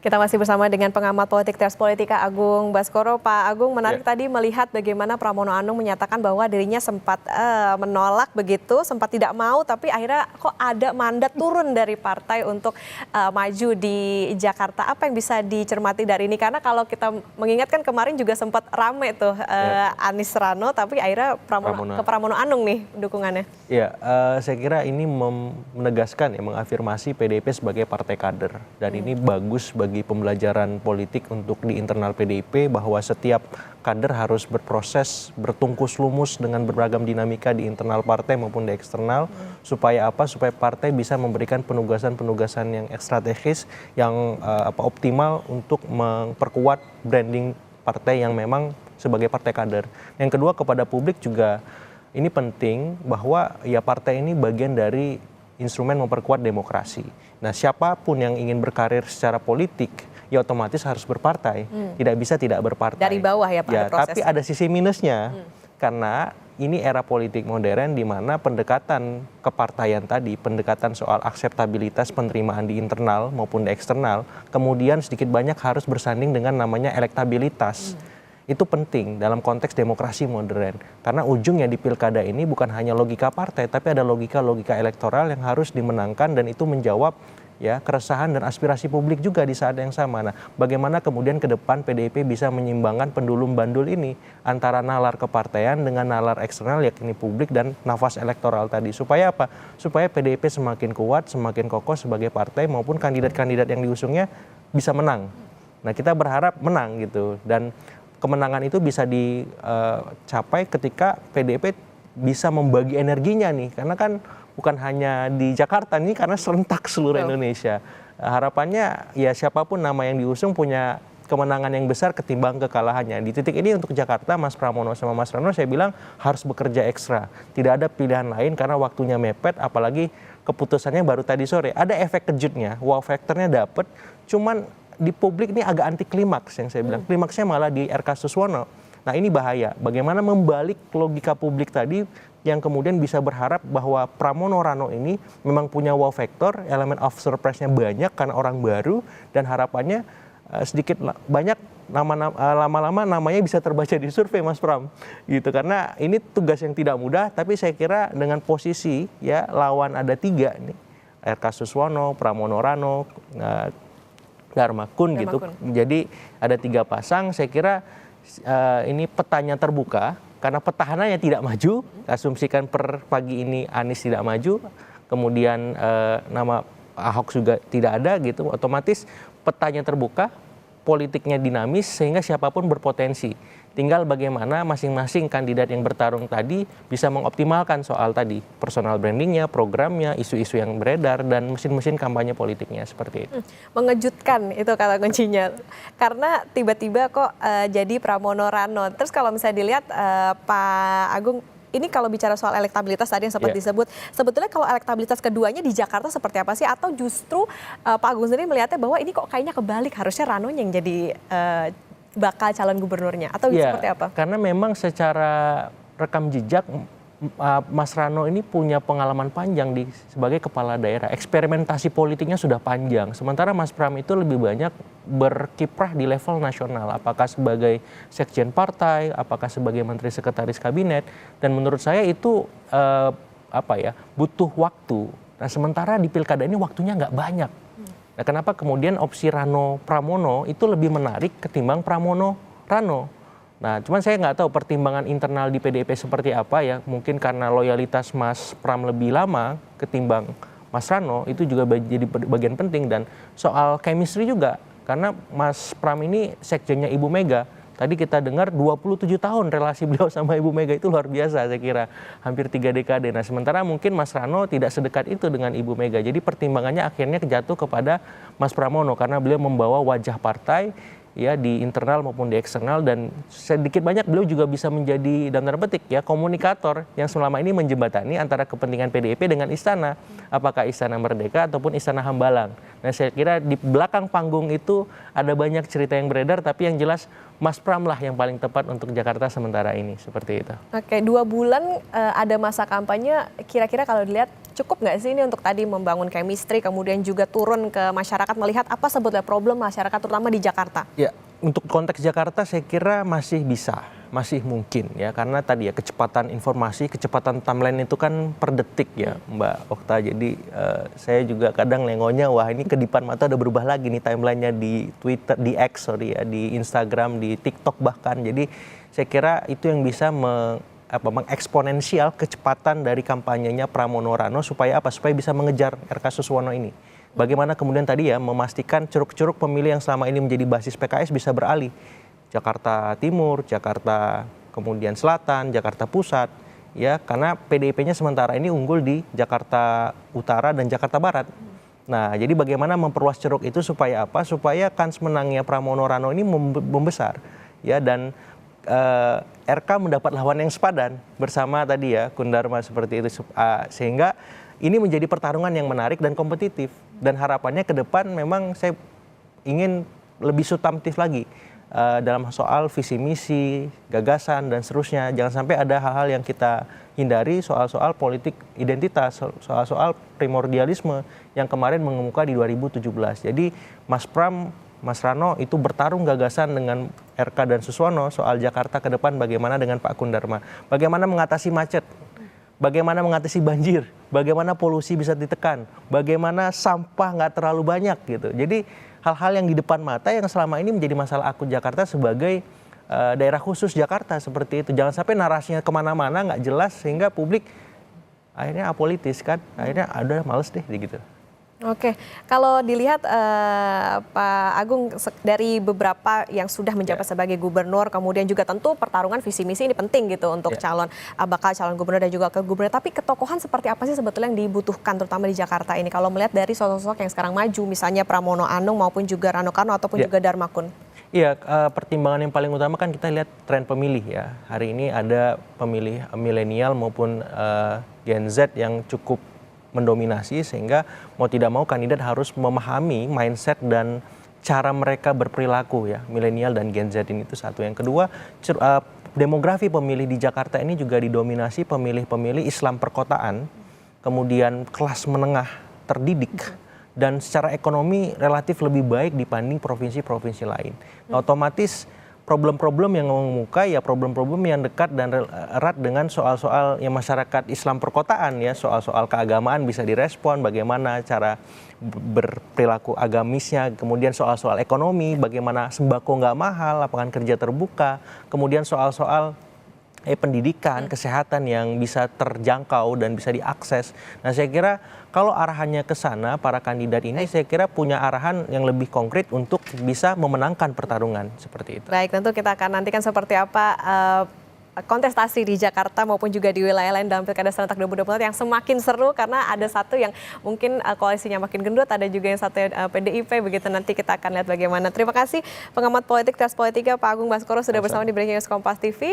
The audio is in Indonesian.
Kita masih bersama dengan pengamat politik Ters Politika Agung Baskoro. Pak Agung, menarik tadi melihat bagaimana Pramono Anung menyatakan bahwa dirinya sempat menolak begitu, sempat tidak mau, tapi akhirnya kok ada mandat turun dari partai untuk maju di Jakarta. Apa yang bisa dicermati dari ini? Karena kalau kita mengingatkan kemarin juga sempat rame tuh Anies Rano, tapi akhirnya ke Pramono Anung nih dukungannya. Ya, saya kira ini menegaskan, mengafirmasi PDIP sebagai partai kader. Dan ini bagus bagi pembelajaran politik untuk di internal PDIP, bahwa setiap kader harus berproses, bertungkus lumus dengan beragam dinamika di internal partai maupun di eksternal. Supaya apa? Supaya partai bisa memberikan penugasan-penugasan yang strategis, yang optimal untuk memperkuat branding partai yang memang sebagai partai kader. Yang kedua, kepada publik juga ini penting, bahwa ya partai ini bagian dari instrumen memperkuat demokrasi. Nah, siapapun yang ingin berkarir secara politik, ya otomatis harus berpartai. Tidak bisa tidak berpartai. Dari bawah ya Pak, ya, tapi ada sisi minusnya. Karena ini era politik modern di mana pendekatan kepartaian tadi, pendekatan soal akseptabilitas penerimaan di internal maupun di eksternal, kemudian sedikit banyak harus bersanding dengan namanya elektabilitas. Itu penting dalam konteks demokrasi modern. Karena ujungnya di pilkada ini bukan hanya logika partai, tapi ada logika-logika elektoral yang harus dimenangkan, dan itu menjawab ya keresahan dan aspirasi publik juga di saat yang sama. Nah, bagaimana kemudian ke depan PDIP bisa menyeimbangkan pendulum bandul ini antara nalar kepartaian dengan nalar eksternal, yakni publik dan nafas elektoral tadi. Supaya apa? Supaya PDIP semakin kuat, semakin kokoh sebagai partai, maupun kandidat-kandidat yang diusungnya bisa menang. Nah, kita berharap menang gitu, dan kemenangan itu bisa dicapai ketika PDIP bisa membagi energinya nih, karena kan bukan hanya di Jakarta nih, karena serentak seluruh Indonesia. Harapannya ya siapapun nama yang diusung punya kemenangan yang besar ketimbang kekalahannya. Di titik ini untuk Jakarta, Mas Pramono sama Mas Rano saya bilang harus bekerja ekstra. Tidak ada pilihan lain karena waktunya mepet, apalagi keputusannya baru tadi sore. Ada efek kejutnya, wow factornya dapet, cuman di publik ini agak anti klimaks yang saya bilang. Klimaksnya malah di RK Suswono. Nah, ini bahaya. Bagaimana membalik logika publik tadi yang kemudian bisa berharap bahwa Pramono Rano ini memang punya wow factor, elemen of surprise-nya banyak karena orang baru, dan harapannya sedikit banyak lama-lama namanya bisa terbaca di survei, Mas Pram. Gitu, karena ini tugas yang tidak mudah, tapi saya kira dengan posisi ya lawan ada 3 nih. RK Suswono, Pramono Rano, Dharma Kun gitu. Jadi ada 3 pasang, saya kira ini petanya terbuka, karena petahananya tidak maju. Asumsikan per pagi ini Anies tidak maju, kemudian nama Ahok juga tidak ada gitu, otomatis petanya terbuka, politiknya dinamis, sehingga siapapun berpotensi. Tinggal bagaimana masing-masing kandidat yang bertarung tadi bisa mengoptimalkan soal tadi, personal brandingnya, programnya, isu-isu yang beredar, dan mesin-mesin kampanye politiknya seperti itu. Mengejutkan itu kata kuncinya, karena tiba-tiba kok jadi Pramono Rano. Terus kalau misalnya dilihat Pak Agung, ini kalau bicara soal elektabilitas tadi yang sempat disebut, sebetulnya kalau elektabilitas keduanya di Jakarta seperti apa sih? Atau justru Pak Agung sendiri melihatnya bahwa ini kok kayaknya kebalik, harusnya Rano yang jadi bakal calon gubernurnya, atau seperti apa? Karena memang secara rekam jejak Mas Rano ini punya pengalaman panjang sebagai kepala daerah. Eksperimentasi politiknya sudah panjang. Sementara Mas Pram itu lebih banyak berkiprah di level nasional. Apakah sebagai sekjen partai, apakah sebagai menteri sekretaris kabinet. Dan menurut saya itu butuh waktu. Nah, sementara di pilkada ini waktunya nggak banyak. Nah, kenapa kemudian opsi Rano Pramono itu lebih menarik ketimbang Pramono Rano? Nah, cuman saya nggak tahu pertimbangan internal di PDIP seperti apa ya. Mungkin karena loyalitas Mas Pram lebih lama ketimbang Mas Rano, itu juga jadi bagian penting. Dan soal chemistry juga, karena Mas Pram ini sekjennya Ibu Mega. Tadi kita dengar 27 tahun relasi beliau sama Ibu Mega, itu luar biasa saya kira. Hampir 3 dekade. Nah, sementara mungkin Mas Rano tidak sedekat itu dengan Ibu Mega. Jadi pertimbangannya akhirnya jatuh kepada Mas Pramono, karena beliau membawa wajah partai ya di internal maupun di eksternal, dan sedikit banyak beliau juga bisa menjadi dalam tanda petik ya komunikator yang selama ini menjembatani antara kepentingan PDIP dengan istana, apakah istana Merdeka ataupun istana Hambalang. Nah saya kira di belakang panggung itu ada banyak cerita yang beredar, tapi yang jelas Mas Pram lah yang paling tepat untuk Jakarta sementara ini, seperti itu. Oke, 2 bulan ada masa kampanye, kira-kira kalau dilihat cukup nggak sih ini untuk tadi membangun chemistry, kemudian juga turun ke masyarakat melihat apa sebetulnya problem masyarakat terutama di Jakarta? Ya, untuk konteks Jakarta saya kira masih bisa, masih mungkin ya, karena tadi ya kecepatan informasi, kecepatan timeline itu kan per detik ya Mbak Okta. Jadi saya juga kadang lengonya, wah ini kedipan mata udah berubah lagi nih timelinenya di Twitter, di X sorry ya, di Instagram, di TikTok bahkan. Jadi saya kira itu yang bisa mengeksponensial kecepatan dari kampanyenya Pramono Rano supaya apa? Supaya bisa mengejar RK Suswono ini. Bagaimana kemudian tadi ya memastikan curug-curug pemilih yang selama ini menjadi basis PKS bisa beralih. Jakarta Timur, Jakarta kemudian Selatan, Jakarta Pusat, ya karena PDIP-nya sementara ini unggul di Jakarta Utara dan Jakarta Barat. Nah, jadi bagaimana memperluas ceruk itu supaya apa? Supaya kans menangnya Pramono Rano ini membesar, ya dan RK mendapat lawan yang sepadan bersama tadi ya Kundarma seperti itu, sehingga ini menjadi pertarungan yang menarik dan kompetitif dan harapannya ke depan memang saya ingin lebih substantif lagi. Dalam soal visi misi, gagasan dan seterusnya. Jangan sampai ada hal-hal yang kita hindari soal-soal politik identitas, soal-soal primordialisme yang kemarin mengemuka di 2017. Jadi Mas Pram, Mas Rano itu bertarung gagasan dengan RK dan Suswono soal Jakarta ke depan bagaimana dengan Pak Kundarma. Bagaimana mengatasi macet, bagaimana mengatasi banjir, bagaimana polusi bisa ditekan, bagaimana sampah nggak terlalu banyak gitu. Jadi hal-hal yang di depan mata yang selama ini menjadi masalah akut Jakarta sebagai daerah khusus Jakarta seperti itu. Jangan sampai narasinya kemana-mana nggak jelas sehingga publik akhirnya apolitis kan. Akhirnya ada males deh gitu. Oke, kalau dilihat Pak Agung dari beberapa yang sudah menjabat sebagai gubernur, kemudian juga tentu pertarungan visi misi ini penting gitu untuk bakal calon gubernur dan juga ke gubernur. Tapi ketokohan seperti apa sih sebetulnya yang dibutuhkan terutama di Jakarta ini? Kalau melihat dari sosok-sosok yang sekarang maju, misalnya Pramono Anung maupun juga Rano Karno ataupun juga Darmakun. Iya, pertimbangan yang paling utama kan kita lihat tren pemilih ya. Hari ini ada pemilih milenial maupun Gen Z yang cukup mendominasi sehingga mau tidak mau kandidat harus memahami mindset dan cara mereka berperilaku ya, milenial dan Gen Z ini itu satu. Yang kedua, demografi pemilih di Jakarta ini juga didominasi pemilih-pemilih Islam perkotaan, kemudian kelas menengah terdidik dan secara ekonomi relatif lebih baik dibanding provinsi-provinsi lain. Nah, otomatis problem-problem yang mengemuka ya problem-problem yang dekat dan erat dengan soal-soal yang masyarakat Islam perkotaan ya, soal-soal keagamaan bisa direspon, bagaimana cara berperilaku agamisnya, kemudian soal-soal ekonomi, bagaimana sembako nggak mahal, lapangan kerja terbuka, kemudian soal-soal pendidikan, kesehatan yang bisa terjangkau dan bisa diakses. Nah saya kira kalau arahannya ke sana, para kandidat ini saya kira punya arahan yang lebih konkret untuk bisa memenangkan pertarungan seperti itu. Baik, tentu kita akan nantikan seperti apa kontestasi di Jakarta maupun juga di wilayah lain dalam Pilkada serentak 2024 yang semakin seru karena ada satu yang mungkin koalisinya makin gendut, ada juga yang satu PDIP, begitu nanti kita akan lihat bagaimana. Terima kasih pengamat politik Trans Politika Pak Agung Baskoro sudah bersama di Breaking News Kompas TV.